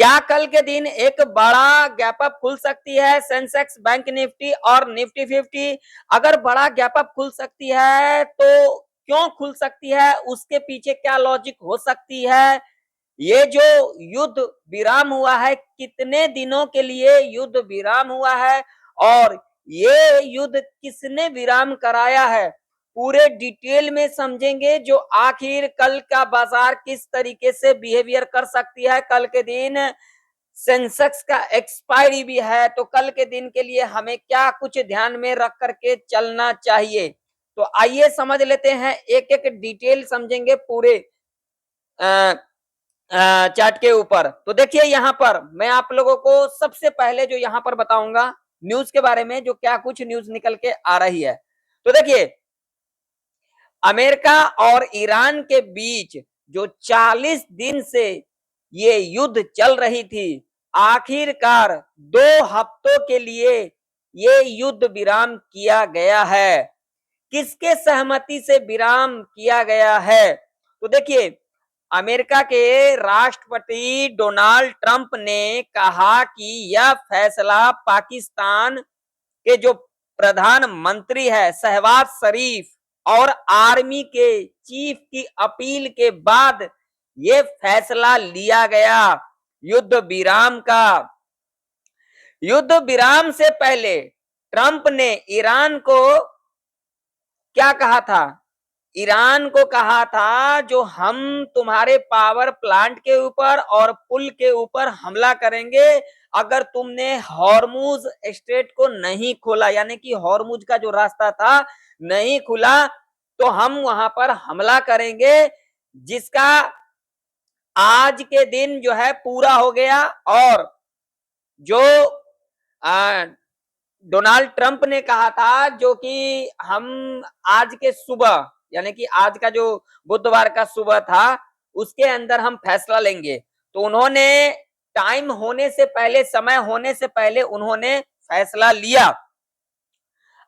क्या कल के दिन एक बड़ा गैप अप खुल सकती है सेंसेक्स, बैंक निफ्टी और निफ्टी 50? अगर बड़ा गैप अप खुल सकती है तो क्यों खुल सकती है, उसके पीछे क्या लॉजिक हो सकती है? ये जो युद्ध विराम हुआ है, कितने दिनों के लिए युद्ध विराम हुआ है और ये युद्ध किसने विराम कराया है, पूरे डिटेल में समझेंगे। जो आखिर कल का बाजार किस तरीके से बिहेवियर कर सकती है। कल के दिन सेंसेक्स का एक्सपायरी भी है, तो कल के दिन के लिए हमें क्या कुछ ध्यान में रख करके चलना चाहिए। तो आइए समझ लेते हैं, एक एक डिटेल समझेंगे पूरे चार्ट के ऊपर। तो देखिए यहाँ पर मैं आप लोगों को सबसे पहले जो यहाँ पर बताऊंगा न्यूज के बारे में, जो क्या कुछ न्यूज निकल के आ रही है। तो देखिए, अमेरिका और ईरान के बीच जो 40 दिन से ये युद्ध चल रही थी, आखिरकार 2 हफ्तों के लिए ये युद्ध विराम किया गया है। किसके सहमति से विराम किया गया है? तो देखिए, अमेरिका के राष्ट्रपति डोनाल्ड ट्रंप ने कहा कि यह फैसला पाकिस्तान के जो प्रधानमंत्री है शहबाज शरीफ और आर्मी के चीफ की अपील के बाद ये फैसला लिया गया युद्ध विराम का। युद्ध विराम से पहले ट्रंप ने ईरान को क्या कहा था? ईरान को कहा था जो हम तुम्हारे पावर प्लांट के ऊपर और पुल के ऊपर हमला करेंगे अगर तुमने हॉर्मुज स्ट्रेट को नहीं खोला, यानी कि हॉर्मुज का जो रास्ता था नहीं खुला, तो हम वहां पर हमला करेंगे, जिसका आज के दिन जो है पूरा हो गया। और जो डोनाल्ड ट्रंप ने कहा था जो कि हम आज के सुबह, यानी कि आज का जो बुधवार का सुबह था, उसके अंदर हम फैसला लेंगे, तो उन्होंने टाइम होने से पहले, समय होने से पहले उन्होंने फैसला लिया।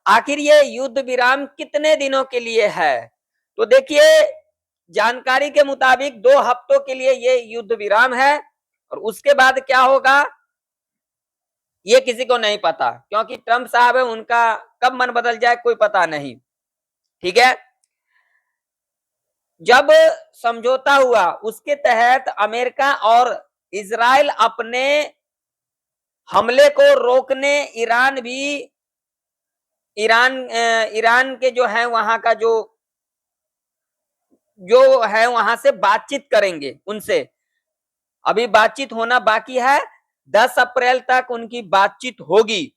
आखिर ये युद्ध विराम कितने दिनों के लिए है? तो देखिए, जानकारी के मुताबिक 2 हफ्तों के लिए ये युद्ध विराम है और उसके बाद क्या होगा ये किसी को नहीं पता, क्योंकि ट्रंप साहब है, उनका कब मन बदल जाए कोई पता नहीं। ठीक है, जब समझौता हुआ उसके तहत अमेरिका और इजराइल अपने हमले को रोकने ईरान के जो है वहां का जो है वहां से बातचीत करेंगे उनसे। अभी बातचीत होना बाकी है, 10 अप्रैल तक उनकी बातचीत होगी।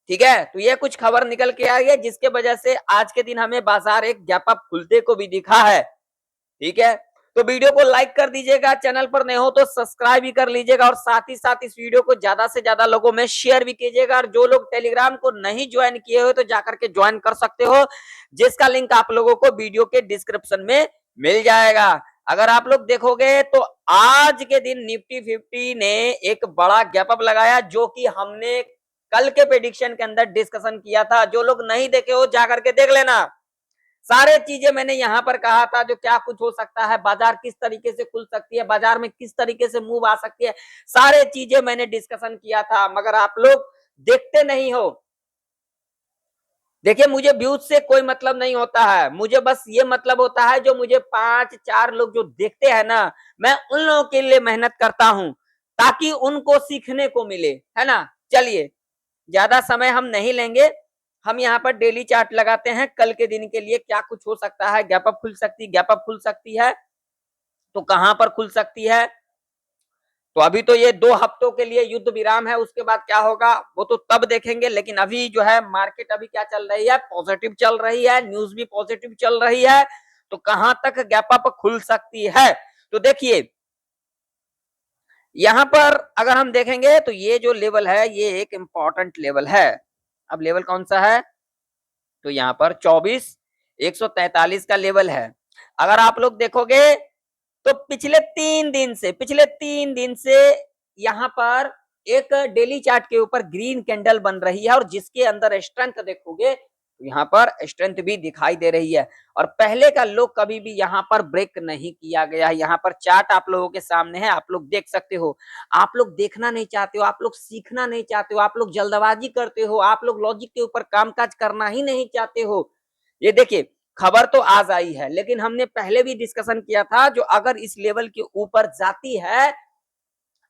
ठीक है, तो ये कुछ खबर निकल के आई है जिसके वजह से आज के दिन हमें बाजार एक गैप अप खुलते को भी दिखा है। ठीक है, तो वीडियो को लाइक कर दीजिएगा, चैनल पर नए हो तो सब्सक्राइब भी कर लीजिएगा और साथ ही साथ इस वीडियो को ज्यादा से ज्यादा लोगों में शेयर भी कीजिएगा। और जो लोग टेलीग्राम को नहीं ज्वाइन किए हो तो जाकर के ज्वाइन कर सकते हो, जिसका लिंक आप लोगों को वीडियो के डिस्क्रिप्शन में मिल जाएगा। अगर आप लोग देखोगे तो आज के दिन निफ्टी 50 ने एक बड़ा गैप अप लगाया, जो कि हमने कल के प्रेडिक्शन के अंदर डिस्कशन किया था। जो लोग नहीं देखे हो जाकर के देख लेना, सारे चीजें मैंने यहां पर कहा था जो क्या कुछ हो सकता है, बाजार किस तरीके से खुल सकती है, बाजार में किस तरीके से मूव आ सकती है, सारे चीजें मैंने डिस्कशन किया था, मगर आप लोग देखते नहीं हो। देखिए, मुझे व्यूज से कोई मतलब नहीं होता है, मुझे बस ये मतलब होता है जो मुझे 5-4 लोग जो देखते हैं ना, मैं उन लोगों के लिए मेहनत करता हूं ताकि उनको सीखने को मिले, है ना। चलिए, ज्यादा समय हम नहीं लेंगे, हम यहाँ पर डेली चार्ट लगाते हैं कल के दिन के लिए क्या कुछ हो सकता है। गैप अप खुल सकती है तो कहां पर खुल सकती है? तो अभी तो ये 2 हफ्तों के लिए युद्ध विराम है, उसके बाद क्या होगा वो तो तब देखेंगे। लेकिन अभी जो है मार्केट अभी क्या चल रही है, पॉजिटिव चल रही है, न्यूज भी पॉजिटिव चल रही है, तो कहां तक गैप अप खुल सकती है? तो देखिए, यहां पर अगर हम देखेंगे तो ये जो लेवल है ये एक इंपॉर्टेंट लेवल है। अब लेवल कौन सा है? तो यहाँ पर 24,143 का लेवल है। अगर आप लोग देखोगे तो पिछले 3 दिन से यहाँ पर एक डेली चार्ट के ऊपर ग्रीन कैंडल बन रही है, और जिसके अंदर स्ट्रेंथ देखोगे तो यहाँ पर स्ट्रेंथ भी दिखाई दे रही है और पहले का लो कभी भी यहाँ पर ब्रेक नहीं किया गया है। यहाँ पर चार्ट आप लोगों के सामने है, आप लोग देख सकते हो। आप लोग देखना नहीं चाहते हो, आप लोग सीखना नहीं चाहते हो, आप लोग जल्दबाजी करते हो, आप लोग लॉजिक के ऊपर कामकाज करना ही नहीं चाहते हो। ये देखिए, खबर तो आज आई है, लेकिन हमने पहले भी डिस्कशन किया था, जो अगर इस लेवल के ऊपर जाती है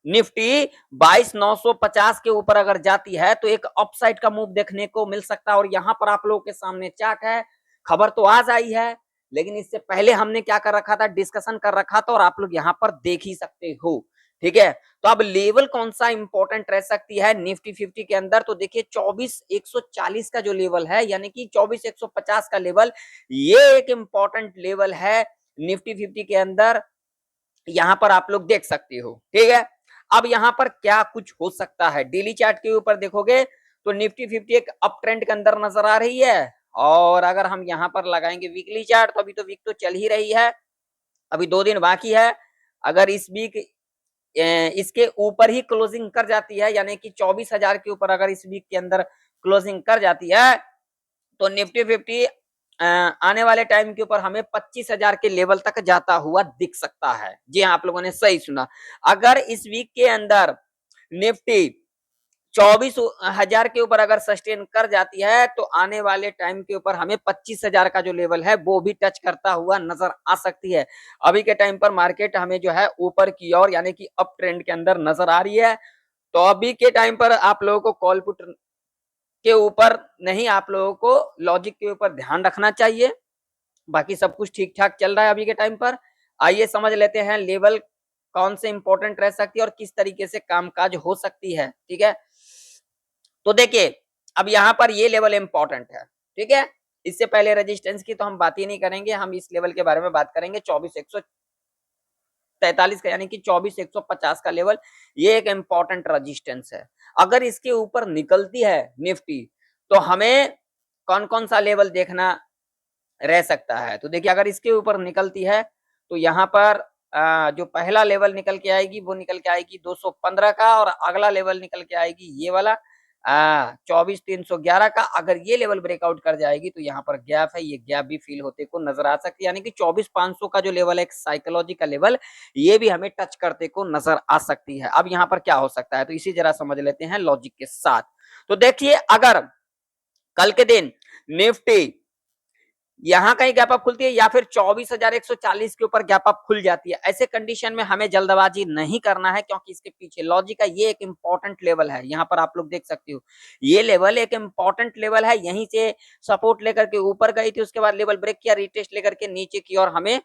निफ्टी 22,950 के ऊपर अगर जाती है तो एक अपसाइड का मूव देखने को मिल सकता है। और यहां पर आप लोगों के सामने चार्ट है, खबर तो आज आई है, लेकिन इससे पहले हमने क्या कर रखा था, डिस्कशन कर रखा था, और आप लोग यहां पर देख ही सकते हो। ठीक है, तो अब लेवल कौन सा इंपॉर्टेंट रह सकती है निफ्टी 50 के अंदर, तो देखिए 24,140 का जो लेवल है, यानी कि 24,150 का लेवल, ये एक इंपॉर्टेंट लेवल है निफ्टी 50 के अंदर। यहां पर आप लोग देख सकते हो। ठीक है, अब यहां पर क्या कुछ हो सकता है, डेली चार्ट के ऊपर देखोगे तो निफ्टी 50 एक अप ट्रेंड के अंदर नजर आ रही है। और अगर हम यहां पर लगाएंगे वीकली चार्ट, तो अभी तो वीक तो चल ही रही है, अभी 2 दिन बाकी है। अगर इस वीक इसके ऊपर ही क्लोजिंग कर जाती है, यानी कि 24,000 के ऊपर अगर इस वीक के अंदर क्लोजिंग कर जाती है, तो निफ्टी 50 आने वाले टाइम के ऊपर हमें 25,000 के लेवल तक जाता हुआ दिख सकता है। जी हाँ, आप लोगों ने सही सुना। अगर इस वीक के अंदर निफ्टी 24,000 के ऊपर अगर सस्टेन कर जाती है, तो आने वाले टाइम के ऊपर हमें 25,000 का जो लेवल है वो भी टच करता हुआ नजर आ सकती है। अभी के टाइम पर मार्केट हमें जो है ऊपर की ओर, यानी कि अप ट्रेंड के अंदर नजर आ रही है। तो अभी के टाइम पर आप लोगों को कॉल पुट के ऊपर नहीं, आप लोगों को लॉजिक के ऊपर ध्यान रखना चाहिए। बाकी सब कुछ ठीक ठाक चल रहा है अभी के टाइम पर। आइए समझ लेते हैं लेवल कौन से इंपॉर्टेंट रह सकती है और किस तरीके से कामकाज हो सकती है। ठीक है, तो देखिए, अब यहाँ पर ये लेवल इंपॉर्टेंट है। ठीक है, इससे पहले रेजिस्टेंस की तो हम बात ही नहीं करेंगे, हम इस लेवल के बारे में बात करेंगे 24,143 का, यानी कि 24,150 का लेवल, ये एक इंपॉर्टेंट रेजिस्टेंस है। अगर इसके ऊपर निकलती है निफ्टी, तो हमें कौन कौन सा लेवल देखना रह सकता है। तो देखिए, अगर इसके ऊपर निकलती है, तो यहाँ पर जो पहला लेवल निकल के आएगी वो निकल के आएगी 215 का, और अगला लेवल निकल के आएगी ये वाला 24,311 का। अगर ये लेवल ब्रेकआउट कर जाएगी तो यहाँ पर गैप है, ये गैप भी फील होते को नजर आ सकती है, यानी कि 24,500 का जो लेवल है, एक साइकोलॉजिकल लेवल, ये भी हमें टच करते को नजर आ सकती है। अब यहाँ पर क्या हो सकता है, तो इसी जरा समझ लेते हैं लॉजिक के साथ। तो देखिए, अगर कल के दिन निफ्टी यहाँ कहीं गैप अप खुलती है, या फिर 24,140 के ऊपर गैप अप खुल जाती है, ऐसे कंडीशन में हमें जल्दबाजी नहीं करना है, क्योंकि इसके पीछे लॉजिक है। ये एक इंपॉर्टेंट लेवल है, यहाँ पर आप लोग देख सकते हो, ये लेवल एक इंपॉर्टेंट लेवल है। यहीं से सपोर्ट लेकर के ऊपर गई थी, उसके बाद लेवल ब्रेक किया, रिटेस्ट लेकर के नीचे की ओर हमें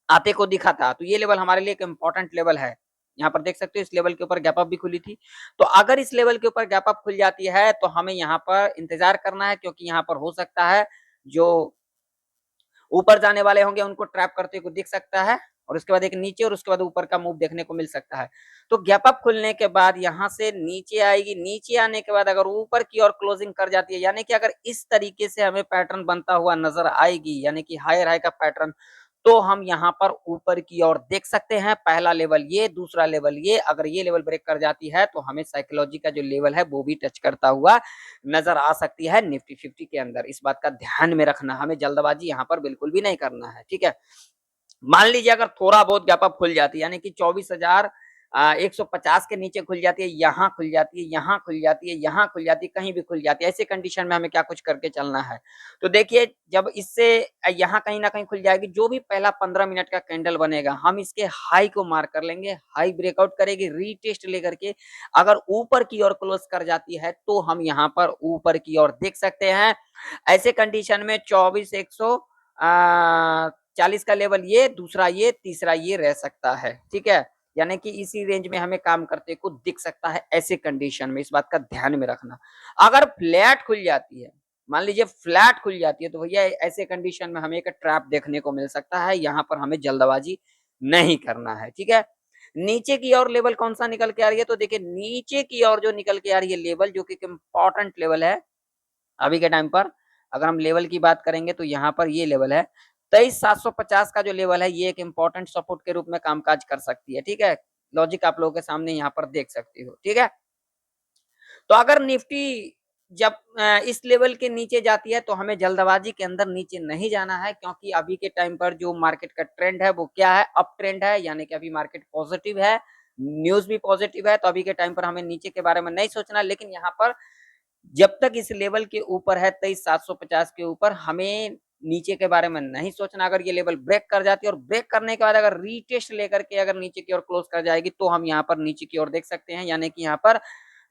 आते को दिखा था। तो ये लेवल हमारे लिए एक इंपॉर्टेंट लेवल है। यहाँ पर देख सकते हो, इस लेवल के ऊपर गैप अप भी खुली थी। तो अगर इस लेवल के ऊपर गैप अप खुल जाती है, तो हमें यहाँ पर इंतजार करना है, क्योंकि यहाँ पर हो सकता है जो ऊपर जाने वाले होंगे उनको ट्रैप करते हुए दिख सकता है, और उसके बाद एक नीचे और उसके बाद ऊपर का मूव देखने को मिल सकता है। तो गैप अप खुलने के बाद यहाँ से नीचे आएगी, नीचे आने के बाद अगर ऊपर की ओर क्लोजिंग कर जाती है, यानी कि अगर इस तरीके से हमें पैटर्न बनता हुआ नजर आएगी, यानी कि हायर हाई का पैटर्न, तो हम यहाँ पर ऊपर की ओर देख सकते हैं। पहला लेवल ये, दूसरा लेवल ये, अगर ये लेवल ब्रेक कर जाती है तो हमें साइकोलॉजी का जो लेवल है वो भी टच करता हुआ नजर आ सकती है निफ्टी 50 के अंदर। इस बात का ध्यान में रखना, हमें जल्दबाजी यहाँ पर बिल्कुल भी नहीं करना है। ठीक है, मान लीजिए अगर थोड़ा बहुत गैप अप खुल जाती है, यानी कि 24,150 के नीचे खुल जाती है, यहाँ खुल जाती है, यहाँ खुल जाती है, यहाँ खुल जाती है, कहीं भी खुल जाती है, ऐसे कंडीशन में हमें क्या कुछ करके चलना है। तो देखिए, जब इससे यहाँ कहीं ना कहीं खुल जाएगी, जो भी पहला 15 मिनट का कैंडल बनेगा, हम इसके हाई को मार्क कर लेंगे, हाई ब्रेकआउट करेगी, रीटेस्ट लेकर के अगर ऊपर की ओर क्लोज कर जाती है, तो हम यहाँ पर ऊपर की ओर देख सकते हैं। ऐसे कंडीशन में 24,140 का लेवल ये, दूसरा ये, तीसरा ये रह सकता है। ठीक है, यानी कि इसी रेंज में हमें काम करते को दिख सकता है। ऐसे कंडीशन में इस बात का ध्यान में रखना। अगर फ्लैट खुल जाती है, मान लीजिए फ्लैट खुल जाती है, तो भैया ऐसे कंडीशन में हमें एक ट्रैप देखने को मिल सकता है। यहाँ पर हमें जल्दबाजी नहीं करना है। ठीक है, नीचे की ओर लेवल कौन सा निकल के आ रही है, तो देखिए नीचे की ओर जो निकल के आ रही है लेवल, जो कि इंपॉर्टेंट लेवल है अभी के टाइम पर, अगर हम लेवल की बात करेंगे तो यहाँ पर ये लेवल है 23,750 का जो लेवल है, ये एक इंपॉर्टेंट सपोर्ट के रूप में कामकाज कर सकती है। ठीक है, लॉजिक आप लोगों के सामने यहाँ पर देख सकते हो। ठीक है, तो अगर निफ्टी जब इस लेवल के नीचे जाती है तो हमें जल्दबाजी के अंदर नीचे नहीं जाना है, क्योंकि अभी के टाइम पर जो मार्केट का ट्रेंड है वो क्या है, अप ट्रेंड है, यानी कि अभी मार्केट पॉजिटिव है, न्यूज भी पॉजिटिव है। तो अभी के टाइम पर हमें नीचे के बारे में नहीं सोचना, लेकिन यहाँ पर जब तक इस लेवल के ऊपर है 23,750 के ऊपर, हमें नीचे के बारे में नहीं सोचना। अगर ये लेवल ब्रेक कर जाती है और ब्रेक करने के बाद अगर रीटेस्ट लेकर के अगर नीचे की ओर क्लोज कर जाएगी तो हम यहाँ पर नीचे की ओर देख सकते हैं, यानी कि यहाँ पर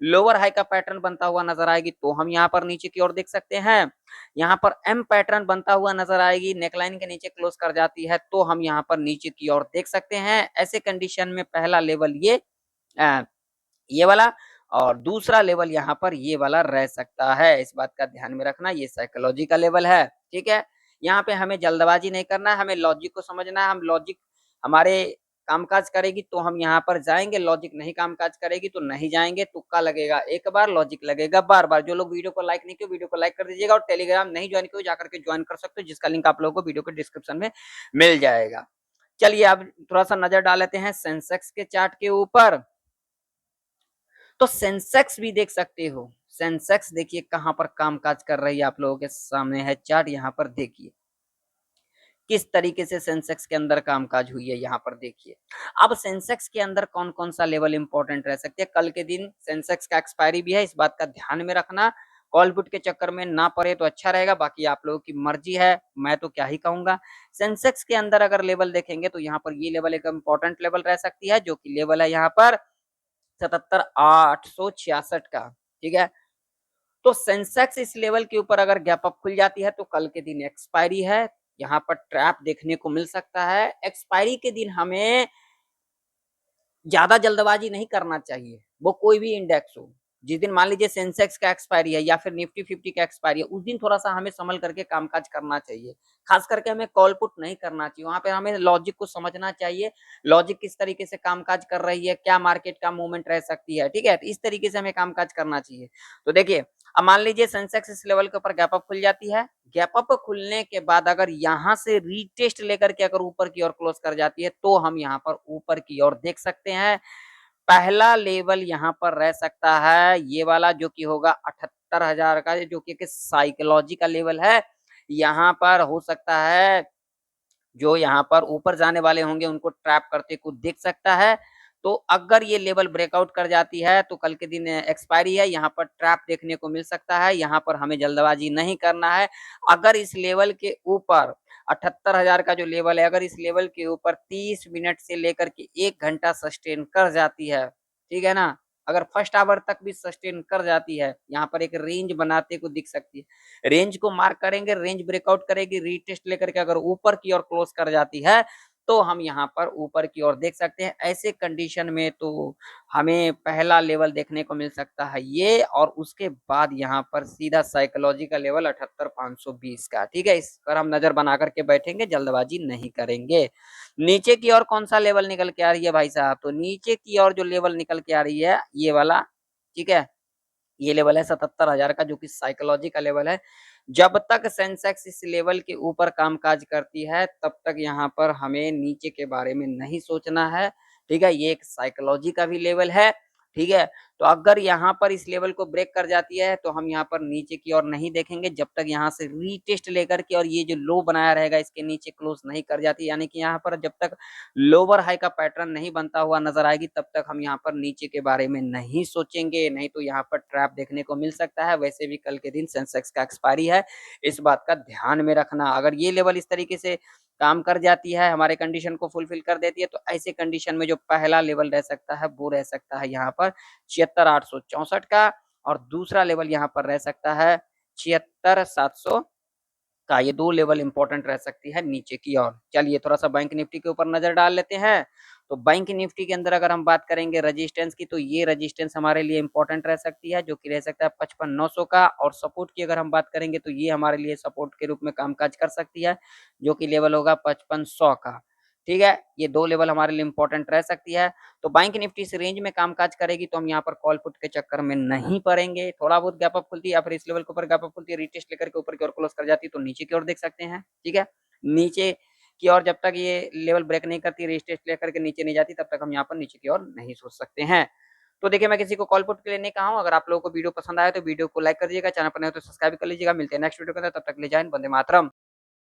लोअर हाई का पैटर्न बनता हुआ नजर आएगी तो हम यहाँ पर नीचे की ओर देख सकते हैं। यहाँ पर एम पैटर्न बनता हुआ नजर आएगी, नेकलाइन के नीचे क्लोज कर जाती है तो हम यहाँ पर नीचे की ओर देख सकते हैं। ऐसे कंडीशन में पहला लेवल ये वाला, और दूसरा लेवल यहाँ पर ये वाला रह सकता है। इस बात का ध्यान में रखना, ये साइकोलॉजी का लेवल है, ठीक है। यहाँ पे हमें जल्दबाजी नहीं करना है, हमें लॉजिक को समझना है। हम लॉजिक हमारे कामकाज करेगी तो हम यहाँ पर जाएंगे, लॉजिक नहीं कामकाज करेगी तो नहीं जाएंगे। तुक्का लगेगा एक बार, लॉजिक लगेगा बार बार। जो लोग वीडियो को लाइक नहीं किए वीडियो को लाइक कर दीजिएगा, और टेलीग्राम नहीं ज्वाइन किए जाकर के ज्वाइन कर सकते हो, जिसका लिंक आप लोगों को वीडियो के डिस्क्रिप्शन में मिल जाएगा। चलिए अब थोड़ा सा नजर डाल लेते हैं सेंसेक्स के चार्ट के ऊपर। तो सेंसेक्स भी देख सकते हो, सेंसेक्स देखिए कहां पर कामकाज कर रही है, आप लोगों के सामने है चार्ट, यहां पर देखिए किस तरीके से सेंसेक्स के अंदर कामकाज हुई है। यहाँ पर देखिए अब सेंसेक्स के अंदर कौन कौन सा लेवल इंपॉर्टेंट रह सकते हैं। कल के दिन सेंसेक्स का एक्सपायरी भी है, इस बात का ध्यान में रखना। कॉल पुट के चक्कर में ना पड़े तो अच्छा रहेगा, बाकी आप लोगों की मर्जी है, मैं तो क्या ही कहूंगा। सेंसेक्स के अंदर अगर लेवल देखेंगे तो यहाँ पर ये लेवल एक इंपॉर्टेंट लेवल रह सकती है, जो कि लेवल है यहाँ पर 77,866 का, ठीक है। तो सेंसेक्स इस लेवल के ऊपर अगर गैप अप खुल जाती है तो कल के दिन एक्सपायरी है, यहाँ पर ट्रैप देखने को मिल सकता है। एक्सपायरी के दिन हमें ज्यादा जल्दबाजी नहीं करना चाहिए, वो कोई भी इंडेक्स हो। जिस दिन मान लीजिए सेंसेक्स का एक्सपायरी है या फिर निफ्टी 50 का एक्सपायरी है, उस दिन थोड़ा सा हमें संभल करके कामकाज करना चाहिए। खास करके हमें कॉल पुट नहीं करना चाहिए, वहां पे हमें लॉजिक को समझना चाहिए। लॉजिक किस तरीके से कामकाज कर रही है, क्या मार्केट का मूवमेंट रह सकती है, ठीक है। तो इस तरीके से हमें कामकाज करना चाहिए। तो देखिए अब मान लीजिए सेंसेक्स इस लेवल के ऊपर गैप अप खुल जाती है, गैप अप खुलने के बाद अगर यहाँ से रीटेस्ट लेकर के अगर ऊपर की ओर क्लोज कर जाती है तो हम यहाँ पर ऊपर की ओर देख सकते हैं। पहला लेवल यहाँ पर रह सकता है ये वाला, जो कि होगा 78,000 का, जो कि साइकोलॉजी का लेवल है। यहाँ पर हो सकता है जो यहाँ पर ऊपर जाने वाले होंगे उनको ट्रैप करते कुछ देख सकता है। तो अगर ये लेवल ब्रेकआउट कर जाती है तो कल के दिन एक्सपायरी है, यहाँ पर ट्रैप देखने को मिल सकता है। यहाँ पर हमें जल्दबाजी नहीं करना है। अगर इस लेवल के ऊपर 78,000 का जो लेवल है, अगर इस लेवल के ऊपर 30 मिनट से लेकर के 1 घंटा सस्टेन कर जाती है, ठीक है ना, अगर फर्स्ट आवर तक भी सस्टेन कर जाती है, यहाँ पर एक रेंज बनाते को दिख सकती है। रेंज को मार्क करेंगे, रेंज ब्रेकआउट करेगी, रीटेस्ट लेकर के अगर ऊपर की ओर क्लोज कर जाती है तो हम यहाँ पर ऊपर की ओर देख सकते हैं। ऐसे कंडीशन में तो हमें पहला लेवल देखने को मिल सकता है ये, और उसके बाद यहाँ पर सीधा साइकोलॉजी का लेवल 78,520 का, ठीक है। इस पर हम नजर बना करके बैठेंगे, जल्दबाजी नहीं करेंगे। नीचे की ओर कौन सा लेवल निकल के आ रही है भाई साहब, तो नीचे की ओर जो लेवल निकल के आ रही है ये वाला, ठीक है। ये लेवल है 77,000 का, जो कि साइकोलॉजी का लेवल है। जब तक सेंसेक्स इस लेवल के ऊपर कामकाज करती है तब तक यहाँ पर हमें नीचे के बारे में नहीं सोचना है, ठीक है। ये एक साइकोलॉजी का भी लेवल है, ठीक है। तो अगर यहाँ पर इस लेवल को ब्रेक कर जाती है तो हम यहाँ पर नीचे की ओर नहीं देखेंगे, जब तक यहाँ से रीटेस्ट लेकर के और ये जो लो बनाया रहेगा इसके नीचे क्लोज नहीं कर जाती, यानी कि यहाँ पर जब तक लोअर हाई का पैटर्न नहीं बनता हुआ नजर आएगी तब तक हम यहाँ पर नीचे के बारे में नहीं सोचेंगे, नहीं तो यहाँ पर ट्रैप देखने को मिल सकता है। वैसे भी कल के दिन सेंसेक्स का एक्सपायरी है, इस बात का ध्यान में रखना। अगर ये लेवल इस तरीके से काम कर जाती है, हमारे कंडीशन को फुलफिल कर देती है, तो ऐसे कंडीशन में जो पहला लेवल रह सकता है वो रह सकता है यहाँ पर 76,864 का, और दूसरा लेवल यहाँ पर रह सकता है 76,700 का। ये दो लेवल इंपॉर्टेंट रह सकती है नीचे की ओर। चलिए थोड़ा सा बैंक निफ्टी के ऊपर नजर डाल लेते हैं। तो बैंक निफ्टी के अंदर अगर हम बात करेंगे रेजिस्टेंस की, तो ये रेजिस्टेंस हमारे लिए इंपॉर्टेंट रह सकती है, जो कि रह सकता है 55,900 का। और सपोर्ट की अगर हम बात करेंगे तो ये हमारे लिए सपोर्ट के रूप में कामकाज कर सकती है, जो कि लेवल होगा 5500 का, ठीक है। ये दो लेवल हमारे लिए इंपॉर्टेंट रह सकती है। तो बैंक निफ्टी इस रेंज में कामकाज करेगी तो हम यहाँ पर कॉल पुट के चक्कर में नहीं पड़ेंगे। थोड़ा बहुत गैप अप खुलती है या फिर इस लेवल के ऊपर गैप अप खुलती है, रीटेस्ट लेकर के ऊपर की ओर क्लोज कर जाती है, तो नीचे की ओर देख सकते हैं, ठीक है। नीचे की ओर जब तक ये लेवल ब्रेक नहीं करती, रीटेस्ट लेकर के नीचे नहीं जाती, तब तक हम यहाँ पर नीचे की ओर नहीं सोच सकते हैं। तो देखिए मैं किसी को कॉल पुट के लिए नहीं कहा हूँ। अगर आप लोगों को वीडियो पसंद आया तो वीडियो को लाइक कर दीजिएगा, चैनल पर नए हो तो सब्सक्राइब कर लीजिएगा। मिलते हैं नेक्स्ट वीडियो के अंदर, तब तक के लिए जय हिंद, वंदे मातरम।